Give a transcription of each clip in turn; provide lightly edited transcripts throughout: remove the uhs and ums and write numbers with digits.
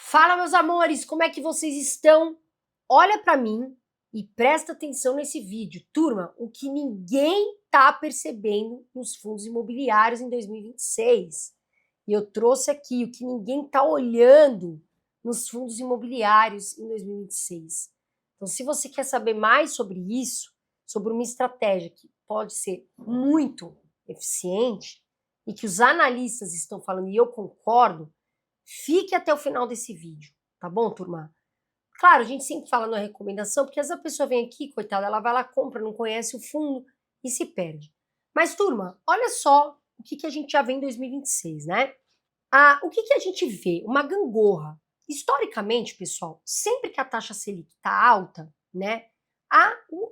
Fala, meus amores, como é que vocês estão? Olha para mim e presta atenção nesse vídeo. Turma, o que ninguém tá percebendo nos fundos imobiliários em 2026. E eu trouxe aqui o que ninguém tá olhando nos fundos imobiliários em 2026. Então, se você quer saber mais sobre isso, sobre uma estratégia que pode ser muito eficiente e que os analistas estão falando, e eu concordo, fique até o final desse vídeo, tá bom, turma? Claro, a gente sempre fala na recomendação, porque às vezes a pessoa vem aqui, coitada, ela vai lá, compra, não conhece o fundo e se perde. Mas, turma, olha só o que a gente já vê em 2026, né? O que a gente vê? Uma gangorra. Historicamente, pessoal, sempre que a taxa Selic está alta, né,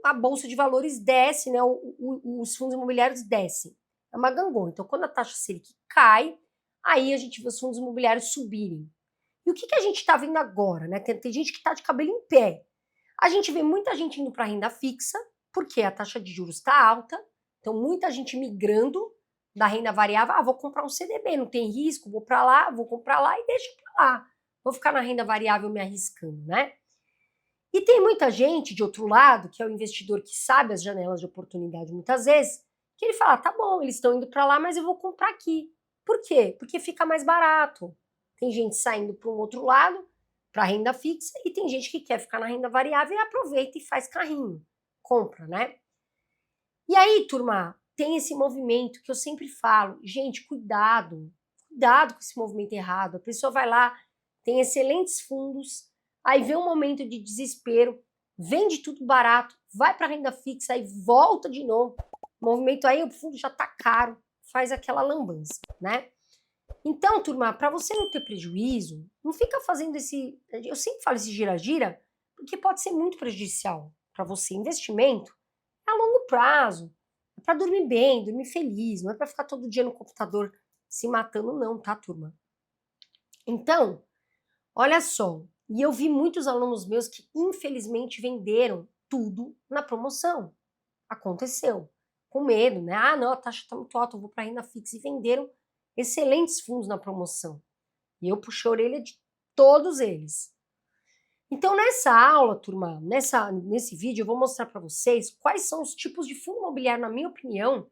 a Bolsa de Valores desce, né, os fundos imobiliários descem. É uma gangorra. Então, quando a taxa Selic cai, aí a gente vê os fundos imobiliários subirem. E o que a gente está vendo agora, né? Tem gente que está de cabelo em pé. A gente vê muita gente indo para renda fixa, porque a taxa de juros está alta, então muita gente migrando da renda variável. Vou comprar um CDB, não tem risco, vou para lá, vou comprar lá e deixa para lá. Vou ficar na renda variável me arriscando, né? E tem muita gente, de outro lado, que é o investidor que sabe as janelas de oportunidade muitas vezes, que ele fala, tá bom, eles estão indo para lá, mas eu vou comprar aqui. Por quê? Porque fica mais barato. Tem gente saindo para um outro lado, para renda fixa, e tem gente que quer ficar na renda variável e aproveita e faz carrinho, compra, né? E aí, turma, tem esse movimento que eu sempre falo, gente, cuidado com esse movimento errado. A pessoa vai lá, tem excelentes fundos, aí vê um momento de desespero, vende tudo barato, vai para renda fixa, aí volta de novo. O movimento aí, o fundo já tá caro, faz aquela lambança, né? Então, turma, para você não ter prejuízo, não fica fazendo esse. Eu sempre falo esse gira-gira, porque pode ser muito prejudicial para você. Investimento é a longo prazo, é para dormir bem, dormir feliz, não é para ficar todo dia no computador se matando, não, tá, turma? Então, olha só, e eu vi muitos alunos meus que infelizmente venderam tudo na promoção. Aconteceu. Com medo, né? Não, a taxa está muito alta, eu vou para renda fixa. E venderam excelentes fundos na promoção. E eu puxei a orelha de todos eles. Então, nessa aula, turma, nesse vídeo, eu vou mostrar para vocês quais são os tipos de fundo imobiliário, na minha opinião,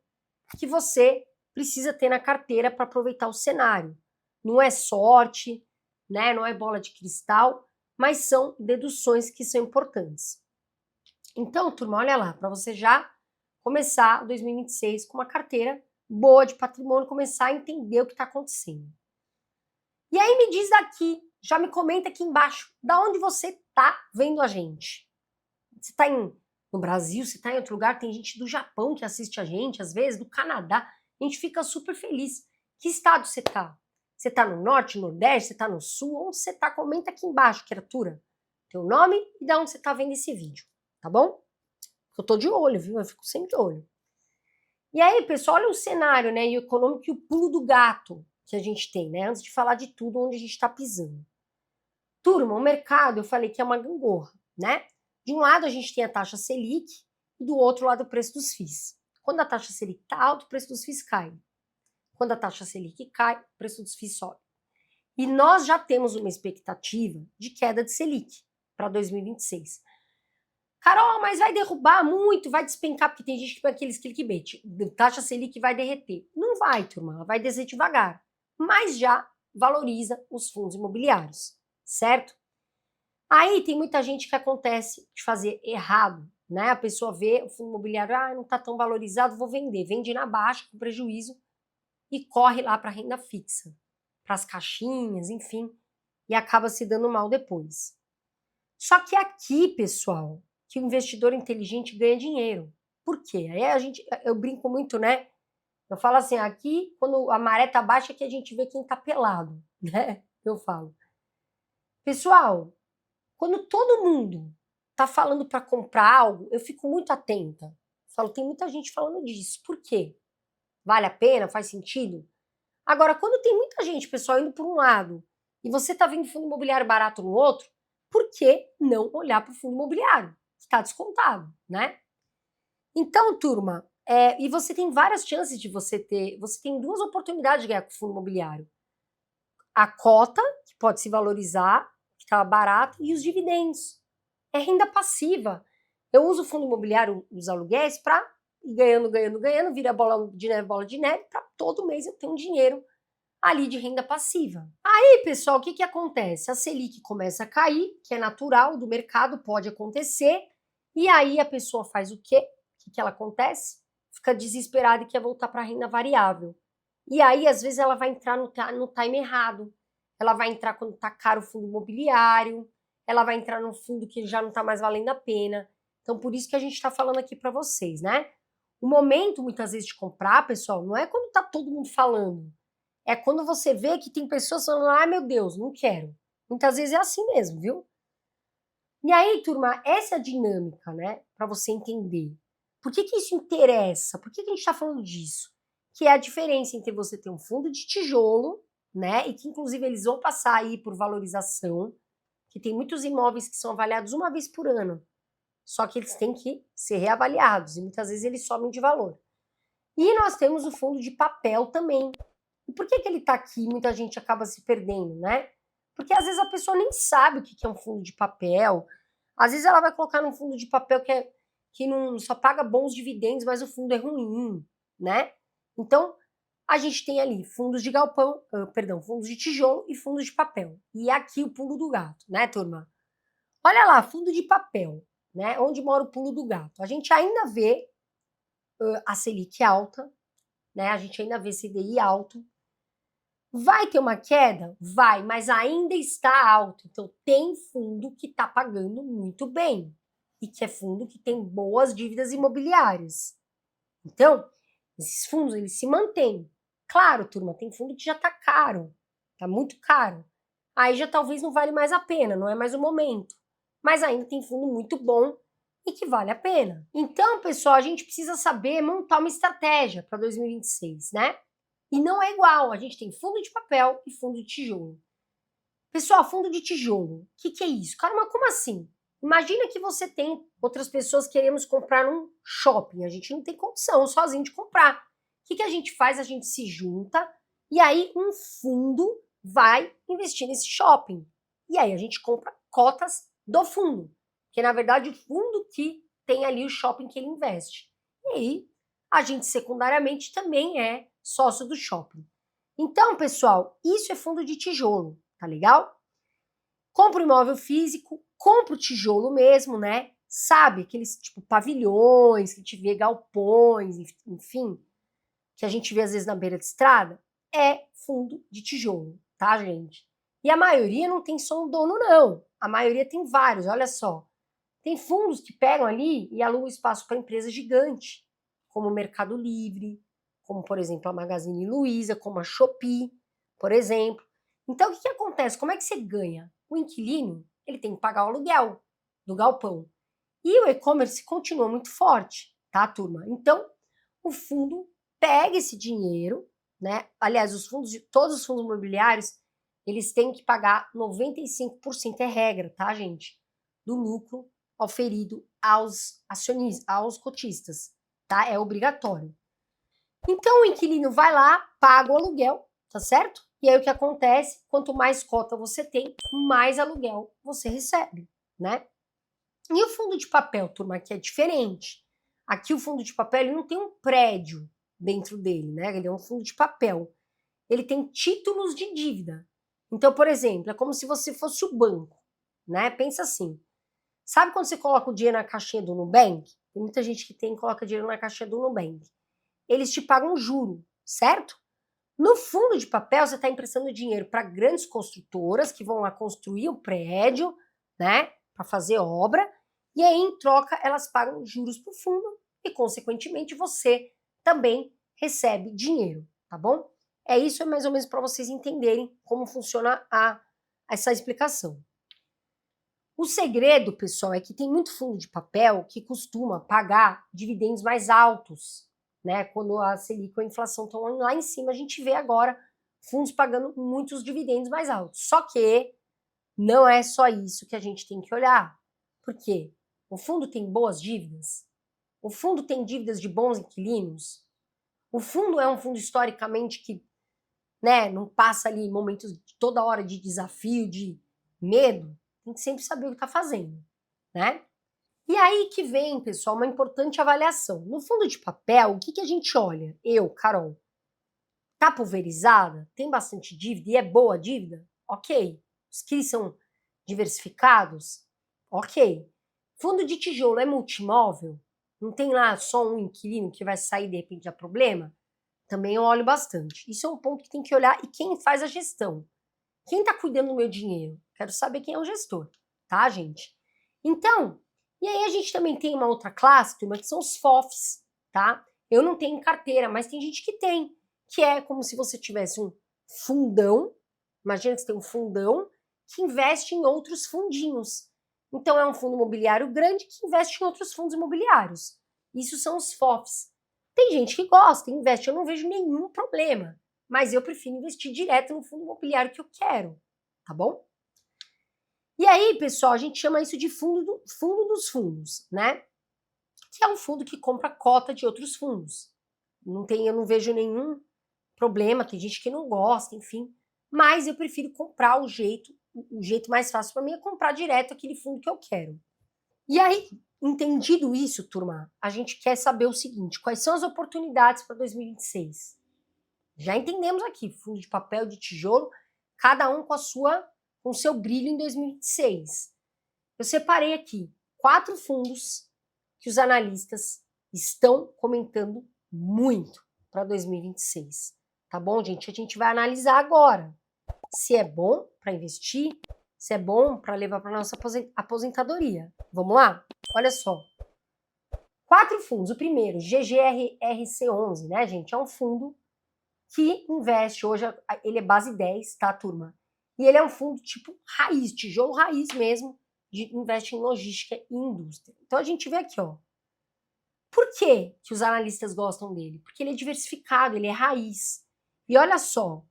que você precisa ter na carteira para aproveitar o cenário. Não é sorte, né? Não é bola de cristal, mas são deduções que são importantes. Então, turma, olha lá, para você já começar 2026 com uma carteira boa de patrimônio, começar a entender o que está acontecendo. E aí me diz aqui, já me comenta aqui embaixo, da onde você está vendo a gente. Você está no Brasil, você está em outro lugar, tem gente do Japão que assiste a gente, às vezes, do Canadá, a gente fica super feliz. Que estado você está? Você está no norte, no nordeste, você está no sul? Onde você está? Comenta aqui embaixo, criatura. Teu nome e de onde você está vendo esse vídeo, tá bom? Eu tô de olho, viu? Eu fico sempre de olho. E aí, pessoal, olha o cenário, né? E o econômico e o pulo do gato que a gente tem, né? Antes de falar de tudo onde a gente está pisando. Turma, o mercado, eu falei que é uma gangorra, né? De um lado a gente tem a taxa Selic e do outro lado o preço dos FIIs. Quando a taxa Selic está alta, o preço dos FIIs cai. Quando a taxa Selic cai, o preço dos FIIs sobe. E nós já temos uma expectativa de queda de Selic para 2026. Carol, mas vai derrubar muito, vai despencar, porque tem gente que põe aqueles clickbait, taxa Selic vai derreter. Não vai, turma, ela vai descer devagar, mas já valoriza os fundos imobiliários, certo? Aí tem muita gente que acontece de fazer errado, né? A pessoa vê o fundo imobiliário, não está tão valorizado, vou vender. Vende na baixa, com prejuízo, e corre lá para a renda fixa, para as caixinhas, enfim, e acaba se dando mal depois. Só que aqui, pessoal, que o investidor inteligente ganha dinheiro. Por quê? Aí eu brinco muito, né? Eu falo assim, aqui, quando a maré tá baixa, é que a gente vê quem tá pelado, né? Eu falo. Pessoal, quando todo mundo tá falando para comprar algo, eu fico muito atenta. Falo, tem muita gente falando disso. Por quê? Vale a pena? Faz sentido? Agora, quando tem muita gente, pessoal, indo por um lado, e você tá vendo fundo imobiliário barato no outro, por que não olhar para o fundo imobiliário? Está descontado, né? Então, turma, e você tem várias chances de você tem duas oportunidades de ganhar com o fundo imobiliário. A cota, que que pode se valorizar, que estava barato, e os dividendos. É renda passiva. Eu uso o fundo imobiliário, os aluguéis, para ir ganhando, ganhando, ganhando, vira bola de neve, para todo mês eu ter um dinheiro ali de renda passiva. Aí, pessoal, o que acontece? A Selic começa a cair, que é natural do mercado, pode acontecer, e aí a pessoa faz o quê? O que ela acontece? Fica desesperada e quer voltar para a renda variável. E aí, às vezes, ela vai entrar no time errado. Ela vai entrar quando está caro o fundo imobiliário, ela vai entrar num fundo que já não está mais valendo a pena. Então, por isso que a gente está falando aqui para vocês, né? O momento, muitas vezes, de comprar, pessoal, não é quando está todo mundo falando. É quando você vê que tem pessoas falando, ai meu Deus, não quero. Muitas vezes é assim mesmo, viu? E aí, turma, essa é a dinâmica, né? Para você entender. Por que isso interessa? Por que a gente está falando disso? Que é a diferença entre você ter um fundo de tijolo, né? E que inclusive eles vão passar aí por valorização, que tem muitos imóveis que são avaliados uma vez por ano. Só que eles têm que ser reavaliados e muitas vezes eles sobem de valor. E nós temos o fundo de papel também. E por que ele está aqui e muita gente acaba se perdendo, né? Porque às vezes a pessoa nem sabe o que é um fundo de papel. Às vezes ela vai colocar num fundo de papel que não só paga bons dividendos, mas o fundo é ruim, né? Então, a gente tem ali fundos de galpão, fundos de tijolo e fundos de papel. E aqui o pulo do gato, né, turma? Olha lá, fundo de papel, né? Onde mora o pulo do gato. A gente ainda vê a Selic alta, né? A gente ainda vê CDI alto. Vai ter uma queda? Vai, mas ainda está alto. Então, tem fundo que está pagando muito bem e que é fundo que tem boas dívidas imobiliárias. Então, esses fundos, eles se mantêm. Claro, turma, tem fundo que já está caro, está muito caro. Aí já talvez não vale mais a pena, não é mais o momento. Mas ainda tem fundo muito bom e que vale a pena. Então, pessoal, a gente precisa saber montar uma estratégia para 2026, né? E não é igual, a gente tem fundo de papel e fundo de tijolo. Pessoal, fundo de tijolo, o que é isso? Cara, mas como assim? Imagina que você tem outras pessoas queremos comprar num shopping, a gente não tem condição sozinho de comprar. O que a gente faz? A gente se junta e aí um fundo vai investir nesse shopping. E aí a gente compra cotas do fundo, que é na verdade o fundo que tem ali o shopping que ele investe. E aí a gente secundariamente também é sócio do shopping. Então, pessoal, isso é fundo de tijolo, tá legal? Compra o imóvel físico, compra o tijolo mesmo, né? Sabe, aqueles tipo pavilhões, que a gente vê galpões, enfim, que a gente vê às vezes na beira de estrada, é fundo de tijolo, tá, gente? E a maioria não tem só um dono, não. A maioria tem vários, olha só. Tem fundos que pegam ali e alugam espaço para empresas gigantes, como o Mercado Livre, como, por exemplo, a Magazine Luiza, como a Shopee, por exemplo. Então, o que acontece? Como é que você ganha? O inquilino, ele tem que pagar o aluguel do galpão. E o e-commerce continua muito forte, tá, turma? Então, o fundo pega esse dinheiro, né? Aliás, todos os fundos imobiliários, eles têm que pagar 95%, é regra, tá, gente? Do lucro auferido aos acionistas, aos cotistas, tá? É obrigatório. Então o inquilino vai lá, paga o aluguel, tá certo? E aí o que acontece? Quanto mais cota você tem, mais aluguel você recebe, né? E o fundo de papel, turma, aqui é diferente. Aqui o fundo de papel ele não tem um prédio dentro dele, né? Ele é um fundo de papel. Ele tem títulos de dívida. Então, por exemplo, é como se você fosse o banco, né? Pensa assim. Sabe quando você coloca o dinheiro na caixinha do Nubank? Tem muita gente que coloca dinheiro na caixinha do Nubank. Eles te pagam juro, certo? No fundo de papel, você está emprestando dinheiro para grandes construtoras que vão lá construir o prédio, né? Para fazer obra. E aí, em troca, elas pagam juros para o fundo e, consequentemente, você também recebe dinheiro, tá bom? É isso, é mais ou menos para vocês entenderem como funciona essa explicação. O segredo, pessoal, é que tem muito fundo de papel que costuma pagar dividendos mais altos, né? Quando a Selic ou a inflação estão lá em cima, a gente vê agora fundos pagando muitos dividendos mais altos. Só que não é só isso que a gente tem que olhar. Por quê? O fundo tem boas dívidas? O fundo tem dívidas de bons inquilinos? O fundo é um fundo historicamente que, né, não passa ali momentos de toda hora de desafio, de medo, tem que sempre saber o que está fazendo, né? E aí que vem, pessoal, uma importante avaliação. No fundo de papel, o que, que a gente olha? Eu, Carol, tá pulverizada? Tem bastante dívida e é boa a dívida? Ok. Os CRIs são diversificados? Ok. Fundo de tijolo é multimóvel? Não tem lá só um inquilino que vai sair de repente a problema? Também eu olho bastante. Isso é um ponto que tem que olhar e quem faz a gestão. Quem está cuidando do meu dinheiro? Quero saber quem é o gestor, tá, gente? Então, e aí a gente também tem uma outra classe, turma, que são os FOFs, tá? Eu não tenho carteira, mas tem gente que tem, que é como se você tivesse um fundão, imagina que você tem um fundão que investe em outros fundinhos. Então é um fundo imobiliário grande que investe em outros fundos imobiliários. Isso são os FOFs. Tem gente que gosta, investe, eu não vejo nenhum problema, mas eu prefiro investir direto no fundo imobiliário que eu quero, tá bom? E aí, pessoal, a gente chama isso de fundo dos fundos, né? Que é um fundo que compra cota de outros fundos. Eu não vejo nenhum problema, tem gente que não gosta, enfim, mas eu prefiro comprar o jeito mais fácil para mim é comprar direto aquele fundo que eu quero. E aí, entendido isso, turma, a gente quer saber o seguinte, quais são as oportunidades para 2026? Já entendemos aqui, fundo de papel, de tijolo, cada um com o seu brilho em 2026. Eu separei aqui 4 fundos que os analistas estão comentando muito para 2026. Tá bom, gente? A gente vai analisar agora se é bom para investir, se é bom para levar para nossa aposentadoria. Vamos lá? Olha só. 4 fundos. O primeiro, GGRRC11, né, gente? É um fundo que investe hoje, ele é base 10, tá, turma? E ele é um fundo tipo raiz, tijolo raiz mesmo, investe em logística e indústria. Então a gente vê aqui, ó. Por que os analistas gostam dele? Porque ele é diversificado, ele é raiz. E olha só,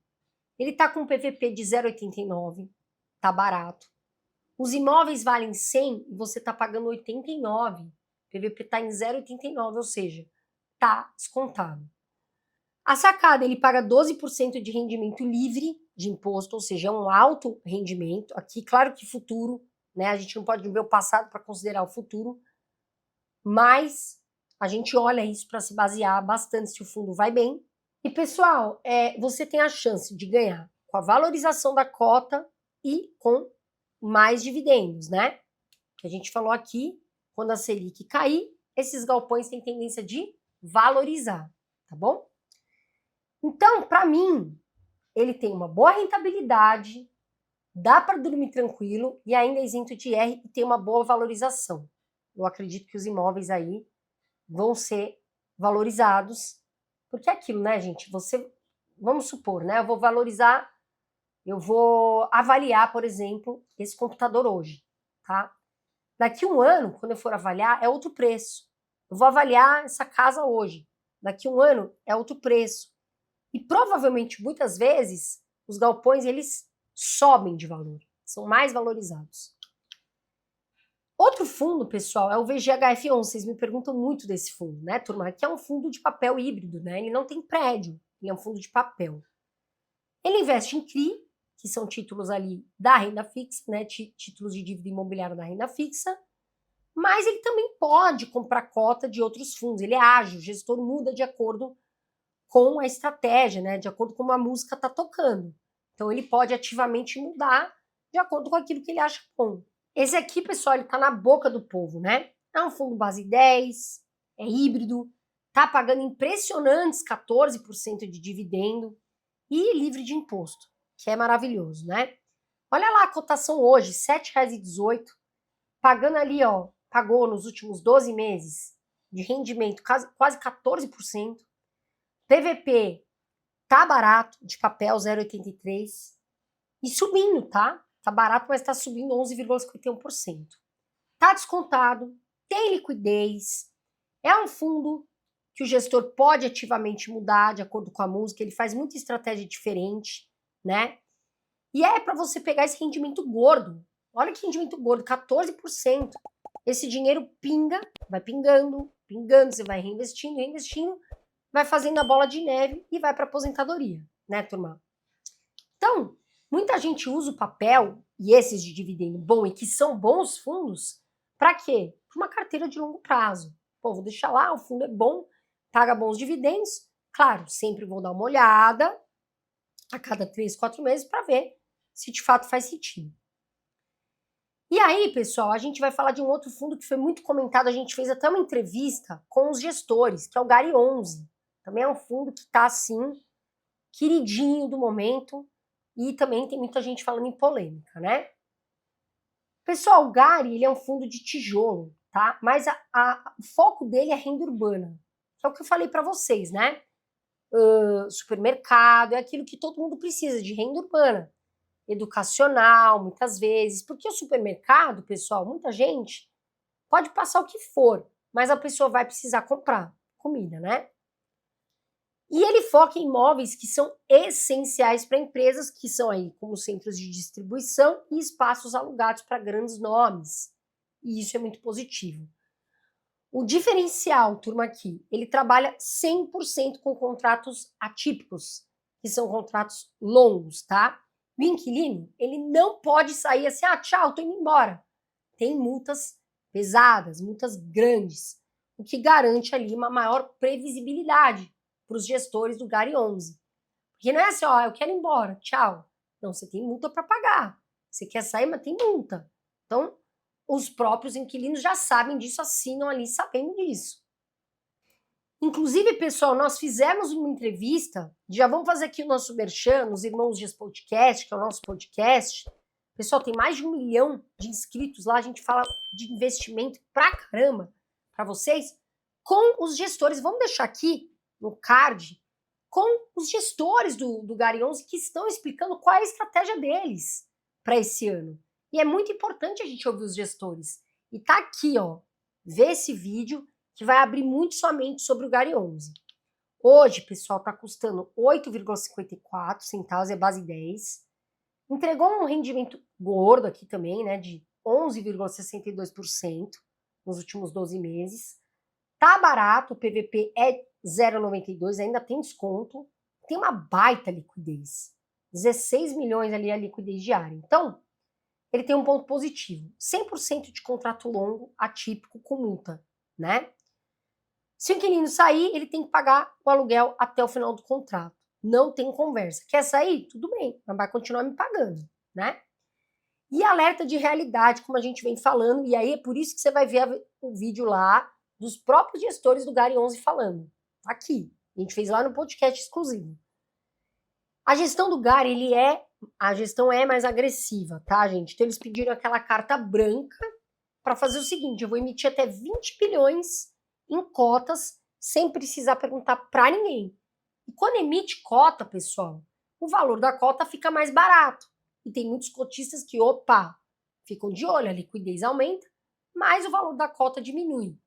ele tá com um PVP de 0,89, tá barato. Os imóveis valem 100 e você tá pagando 89. O PVP tá em 0,89, ou seja, tá descontado. A sacada, ele paga 12% de rendimento livre de imposto, ou seja, é um alto rendimento. Aqui, claro que futuro, né? A gente não pode ver o passado para considerar o futuro, mas a gente olha isso para se basear bastante se o fundo vai bem. E, pessoal, você tem a chance de ganhar com a valorização da cota e com mais dividendos, né? Que a gente falou aqui, quando a Selic cair, esses galpões têm tendência de valorizar, tá bom? Então, para mim, ele tem uma boa rentabilidade, dá para dormir tranquilo e ainda é isento de IR e tem uma boa valorização. Eu acredito que os imóveis aí vão ser valorizados, porque é aquilo, né, gente? Vamos supor, né? Eu vou avaliar, por exemplo, esse computador hoje, tá? Daqui um ano, quando eu for avaliar, é outro preço. Eu vou avaliar essa casa hoje. Daqui um ano é outro preço. E provavelmente, muitas vezes, os galpões, eles sobem de valor, são mais valorizados. Outro fundo, pessoal, é o VGHF11. Vocês me perguntam muito desse fundo, né, turma? Que é um fundo de papel híbrido, né? Ele não tem prédio, ele é um fundo de papel. Ele investe em CRI, que são títulos ali da renda fixa, né? Títulos de dívida imobiliária da renda fixa, mas ele também pode comprar cota de outros fundos. Ele é ágil, o gestor muda de acordo com a estratégia, né? De acordo com como a música está tocando. Então ele pode ativamente mudar de acordo com aquilo que ele acha bom. Esse aqui, pessoal, ele tá na boca do povo, né? É um fundo base 10, é híbrido, tá pagando impressionantes 14% de dividendo e livre de imposto, que é maravilhoso, né? Olha lá a cotação hoje, R$ 7,18, pagando ali, ó, pagou nos últimos 12 meses de rendimento quase 14%. PVP tá barato, de papel 0,83 e subindo, tá? Tá barato, mas tá subindo 11,51%. Tá descontado, tem liquidez, é um fundo que o gestor pode ativamente mudar de acordo com a música, ele faz muita estratégia diferente, né? E é para você pegar esse rendimento gordo. Olha que rendimento gordo, 14%. Esse dinheiro pinga, vai pingando, você vai reinvestindo, vai fazendo a bola de neve e vai para aposentadoria, né, turma? Então, muita gente usa o papel, e esses de dividendo bom, e que são bons fundos, para quê? Para uma carteira de longo prazo. Pô, vou deixar lá, o fundo é bom, paga bons dividendos. Claro, sempre vou dar uma olhada a cada 3, 4 meses para ver se de fato faz sentido. E aí, pessoal, a gente vai falar de um outro fundo que foi muito comentado, a gente fez até uma entrevista com os gestores, que é o Gari 11. Também é um fundo que está, assim, queridinho do momento, e também tem muita gente falando em polêmica, né? Pessoal, o Gari, ele é um fundo de tijolo, tá? Mas o foco dele é renda urbana, que é o que eu falei para vocês, né? Supermercado, é aquilo que todo mundo precisa, de renda urbana. Educacional, muitas vezes, porque o supermercado, pessoal, muita gente pode passar o que for, mas a pessoa vai precisar comprar comida, né? E ele foca em imóveis que são essenciais para empresas, que são aí como centros de distribuição e espaços alugados para grandes nomes. E isso é muito positivo. O diferencial, turma, aqui, ele trabalha 100% com contratos atípicos, que são contratos longos, tá? O inquilino, ele não pode sair assim, tchau, tô indo embora. Tem multas pesadas, multas grandes, o que garante ali uma maior previsibilidade para os gestores do Gari 11. Porque não é assim, eu quero ir embora, tchau. Não, você tem multa para pagar. Você quer sair, mas tem multa. Então, os próprios inquilinos já sabem disso, assinam ali sabendo disso. Inclusive, pessoal, nós fizemos uma entrevista, já vamos fazer aqui o nosso merchan, os Irmãos Dias Podcast, que é o nosso podcast. Pessoal, tem mais de 1 milhão de inscritos lá, a gente fala de investimento pra caramba para vocês, com os gestores. Vamos deixar aqui no card, com os gestores do Gari 11 que estão explicando qual é a estratégia deles para esse ano. E é muito importante a gente ouvir os gestores. E tá aqui, ó, vê esse vídeo que vai abrir muito somente sobre o Gari 11. Hoje, pessoal, tá custando 8,54 centavos, é base 10. Entregou um rendimento gordo aqui também, né, de 11,62% nos últimos 12 meses. Tá barato, o PVP é 0,92, ainda tem desconto. Tem uma baita liquidez. 16 milhões ali a liquidez diária. Então, ele tem um ponto positivo. 100% de contrato longo, atípico, com multa, né? Se o inquilino sair, ele tem que pagar o aluguel até o final do contrato. Não tem conversa. Quer sair? Tudo bem, mas vai continuar me pagando, né? E alerta de realidade, como a gente vem falando, e aí é por isso que você vai ver o vídeo lá dos próprios gestores do Gari 11 falando. Aqui. A gente fez lá no podcast exclusivo. A gestão do Gari, a gestão é mais agressiva, tá, gente? Então eles pediram aquela carta branca para fazer o seguinte, eu vou emitir até 20 bilhões em cotas, sem precisar perguntar para ninguém. E quando emite cota, pessoal, o valor da cota fica mais barato. E tem muitos cotistas que, ficam de olho, a liquidez aumenta, mas o valor da cota diminui.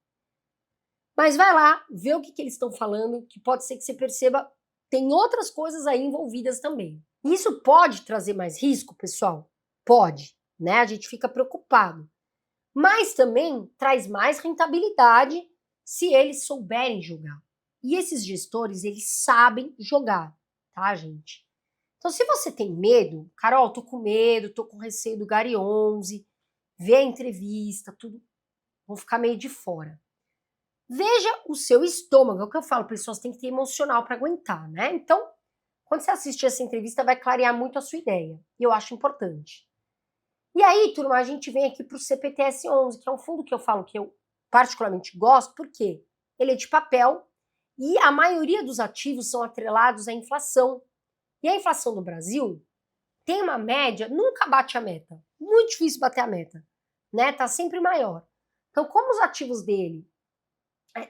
Mas vai lá, vê o que eles estão falando, que pode ser que você perceba, tem outras coisas aí envolvidas também. Isso pode trazer mais risco, pessoal? Pode, né? A gente fica preocupado. Mas também traz mais rentabilidade se eles souberem jogar. E esses gestores, eles sabem jogar, tá, gente? Então, se você tem medo, Carol, tô com medo, tô com receio do Gari 11, vê a entrevista, tudo, vou ficar meio de fora. Veja o seu estômago, é o que eu falo, pessoas têm que ter emocional para aguentar, né? Então, quando você assistir essa entrevista, vai clarear muito a sua ideia, e eu acho importante. E aí, turma, a gente vem aqui para o CPTS 11, que é um fundo que eu falo que eu particularmente gosto, porque ele é de papel e a maioria dos ativos são atrelados à inflação. E a inflação no Brasil tem uma média, nunca bate a meta. Muito difícil bater a meta, né? Tá sempre maior. Então, como os ativos dele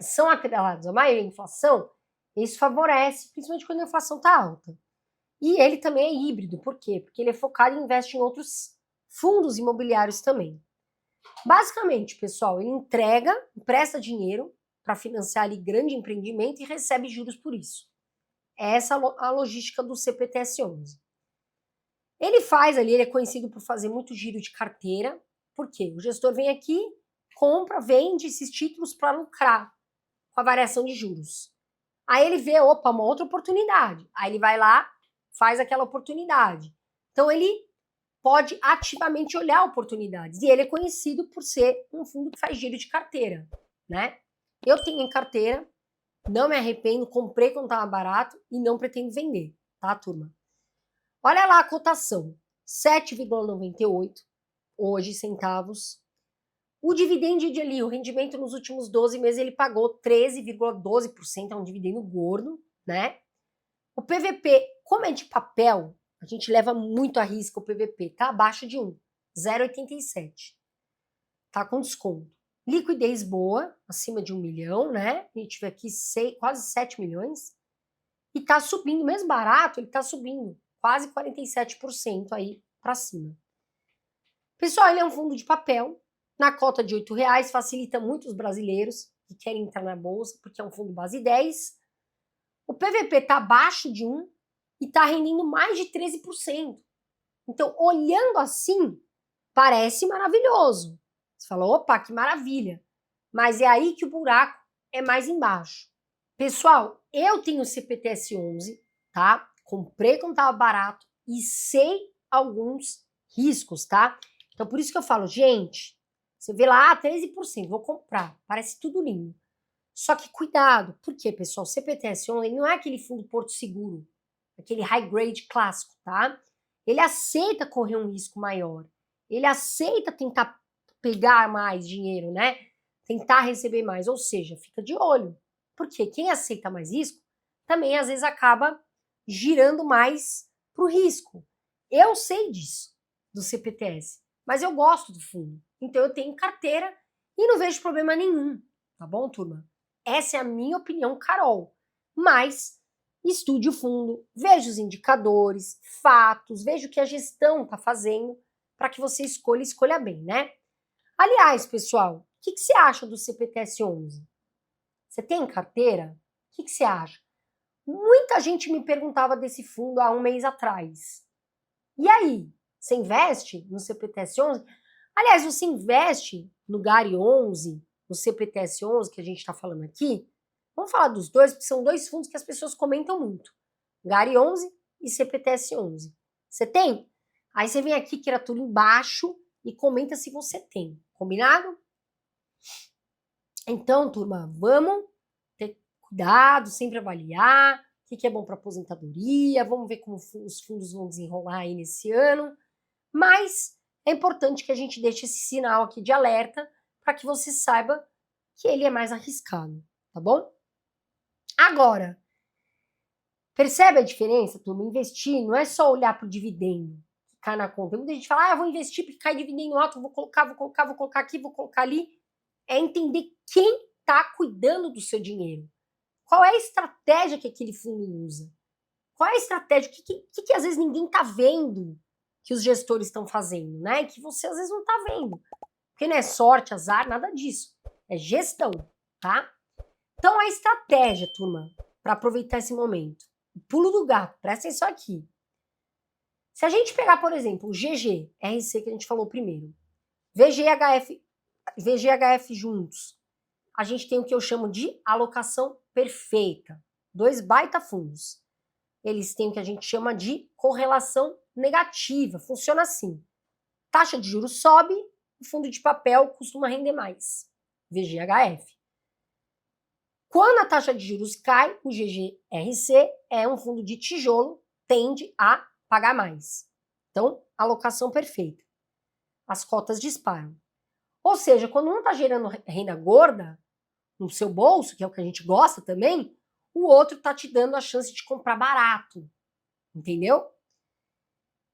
são atrelados à maior inflação, isso favorece, principalmente quando a inflação tá alta. E ele também é híbrido, por quê? Porque ele é focado e investe em outros fundos imobiliários também. Basicamente, pessoal, ele empresta dinheiro para financiar ali grande empreendimento e recebe juros por isso. Essa é a logística do CPTS 11. Ele faz ali, ele é conhecido por fazer muito giro de carteira. Por quê? O gestor vem aqui, compra, vende esses títulos para lucrar com a variação de juros. Aí ele vê, uma outra oportunidade. Aí ele vai lá, faz aquela oportunidade. Então, ele pode ativamente olhar oportunidades. E ele é conhecido por ser um fundo que faz giro de carteira, né? Eu tenho em carteira, não me arrependo, comprei quando estava barato e não pretendo vender, tá, turma? Olha lá a cotação, 7,98 hoje centavos. O dividendo de ali, o rendimento nos últimos 12 meses, ele pagou 13,12%, é um dividendo gordo, né? O PVP, como é de papel, a gente leva muito a risco o PVP, tá abaixo de 1, 0,87. Tá com desconto. Liquidez boa, acima de 1 milhão, né? A gente vê aqui quase 7 milhões. E tá subindo, mesmo barato, ele tá subindo quase 47% aí para cima. Pessoal, ele é um fundo de papel, na cota de R$8, facilita muito os brasileiros que querem entrar na bolsa, porque é um fundo base 10. O PVP tá abaixo de 1 e tá rendendo mais de 13%. Então, olhando assim, parece maravilhoso. Você fala, opa, que maravilha. Mas é aí que o buraco é mais embaixo. Pessoal, eu tenho o CPTS 11, tá? Comprei quando tava barato e sei alguns riscos, tá? Então, por isso que eu falo, gente, você vê lá, 13%, vou comprar. Parece tudo lindo. Só que cuidado, por quê, pessoal? O CPTS 11 não é aquele fundo Porto Seguro, aquele high grade clássico, tá? Ele aceita correr um risco maior. Ele aceita tentar pegar mais dinheiro, né? Tentar receber mais, ou seja, fica de olho. Porque quem aceita mais risco também às vezes acaba girando mais para o risco. Eu sei disso, do CPTS, mas eu gosto do fundo. Então eu tenho carteira e não vejo problema nenhum, tá bom, turma? Essa é a minha opinião, Carol. Mas estude o fundo, veja os indicadores, fatos, veja o que a gestão está fazendo para que você escolha bem, né? Aliás, pessoal, o que você acha do CPTS 11? Você tem carteira? O que você acha? Muita gente me perguntava desse fundo há um mês atrás. E aí, você investe no CPTS 11? Aliás, você investe no GARI 11, no CPTS 11 que a gente está falando aqui? Vamos falar dos dois, porque são dois fundos que as pessoas comentam muito. GARI 11 e CPTS 11. Você tem? Aí você vem aqui, criatura, embaixo e comenta se você tem. Combinado? Então, turma, vamos ter cuidado, sempre avaliar o que é bom para aposentadoria, vamos ver como os fundos vão desenrolar aí nesse ano. Mas é importante que a gente deixe esse sinal aqui de alerta para que você saiba que ele é mais arriscado, tá bom? Agora, percebe a diferença, turma? Investir não é só olhar para o dividendo que cai na conta. Muita gente fala, vou investir porque cai dividendo alto, vou colocar aqui, vou colocar ali. É entender quem está cuidando do seu dinheiro. Qual é a estratégia que aquele fundo usa? Qual é a estratégia? O que às vezes ninguém está vendo que os gestores estão fazendo, né? Que você às vezes não está vendo. Porque não é sorte, azar, nada disso. É gestão, tá? Então, a estratégia, turma, para aproveitar esse momento. O pulo do gato, presta atenção aqui. Se a gente pegar, por exemplo, o GGRC que a gente falou primeiro, VGHF juntos, a gente tem o que eu chamo de alocação perfeita. Dois baita fundos. Eles têm o que a gente chama de correlação negativa. Funciona assim. Taxa de juros sobe, o fundo de papel costuma render mais. VGHF. Quando a taxa de juros cai, o GGRC é um fundo de tijolo, tende a pagar mais. Então, alocação perfeita. As cotas disparam. Ou seja, quando um está gerando renda gorda no seu bolso, que é o que a gente gosta também, o outro está te dando a chance de comprar barato. Entendeu?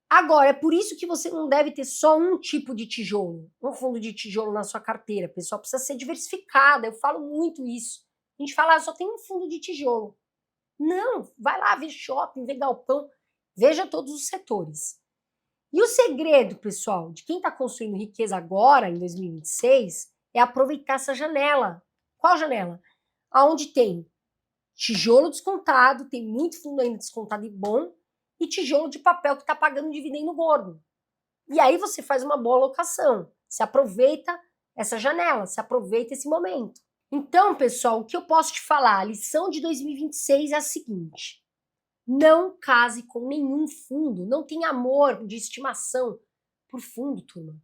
Agora, é por isso que você não deve ter só um tipo de tijolo, um fundo de tijolo na sua carteira. Pessoal, precisa ser diversificada. Eu falo muito isso. A gente fala, só tem um fundo de tijolo. Não, vai lá ver shopping, ver galpão, veja todos os setores. E o segredo, pessoal, de quem está construindo riqueza agora, em 2026, é aproveitar essa janela. Qual janela? Aonde tem tijolo descontado, tem muito fundo ainda descontado e bom, e tijolo de papel que está pagando dividendo gordo. E aí você faz uma boa alocação. Se aproveita essa janela, se aproveita esse momento. Então, pessoal, o que eu posso te falar? A lição de 2026 é a seguinte. Não case com nenhum fundo, não tem amor de estimação por fundo, turma.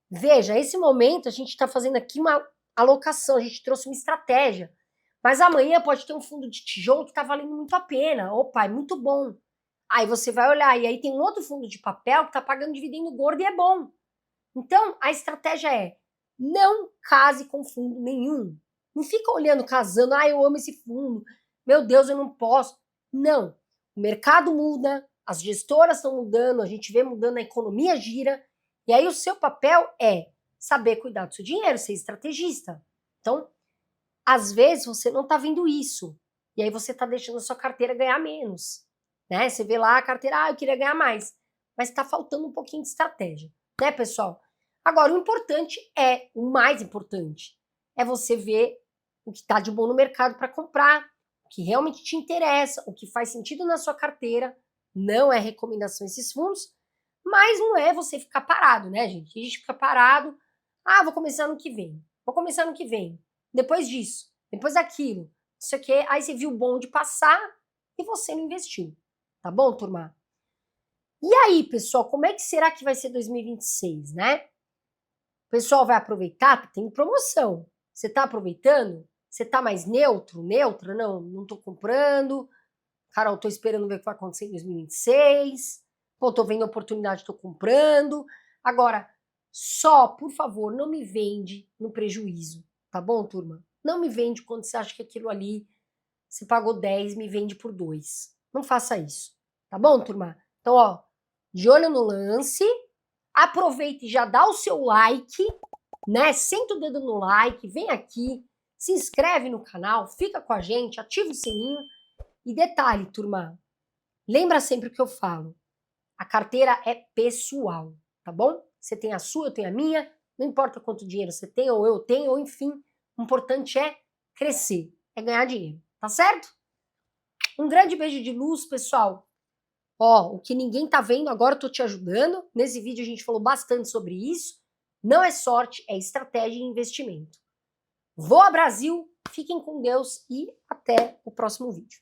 Veja, esse momento a gente está fazendo aqui uma alocação, a gente trouxe uma estratégia, mas amanhã pode ter um fundo de tijolo que está valendo muito a pena. Opa, é muito bom. Aí você vai olhar, e aí tem um outro fundo de papel que está pagando dividendo gordo e é bom. Então, a estratégia é, não case com fundo nenhum. Não fica olhando, casando, eu amo esse fundo, meu Deus, eu não posso. Não, o mercado muda, as gestoras estão mudando, a gente vê mudando, a economia gira, e aí o seu papel é saber cuidar do seu dinheiro, ser estrategista. Então, às vezes você não está vendo isso, e aí você está deixando a sua carteira ganhar menos. Né? Você vê lá a carteira, eu queria ganhar mais, mas está faltando um pouquinho de estratégia, né, pessoal? Agora, o mais importante, é você ver o que está de bom no mercado para comprar, o que realmente te interessa, o que faz sentido na sua carteira. Não é recomendação esses fundos, mas não é você ficar parado, né, gente? A gente fica parado, vou começar no que vem, vou começar no que vem, depois disso, depois daquilo, isso aqui, aí você viu o bonde passar e você não investiu. Tá bom, turma? E aí, pessoal, como é que será que vai ser 2026, né? O pessoal vai aproveitar? Tem promoção. Você tá aproveitando? Você tá mais neutro? Neutra? Não tô comprando. Carol, tô esperando ver o que vai acontecer em 2026. Pô, tô vendo a oportunidade, tô comprando. Agora, só, por favor, não me vende no prejuízo, tá bom, turma? Não me vende quando você acha que aquilo ali, você pagou 10, me vende por 2. Não faça isso. Tá bom, turma? Então, ó, de olho no lance, aproveita e já dá o seu like, né? Senta o dedo no like, vem aqui, se inscreve no canal, fica com a gente, ativa o sininho. E detalhe, turma, lembra sempre o que eu falo, a carteira é pessoal, tá bom? Você tem a sua, eu tenho a minha, não importa quanto dinheiro você tem, ou eu tenho, ou enfim, o importante é crescer, é ganhar dinheiro, tá certo? Um grande beijo de luz, pessoal. Ó, o que ninguém tá vendo, agora eu tô te ajudando. Nesse vídeo a gente falou bastante sobre isso. Não é sorte, é estratégia e investimento. Voa Brasil, fiquem com Deus e até o próximo vídeo.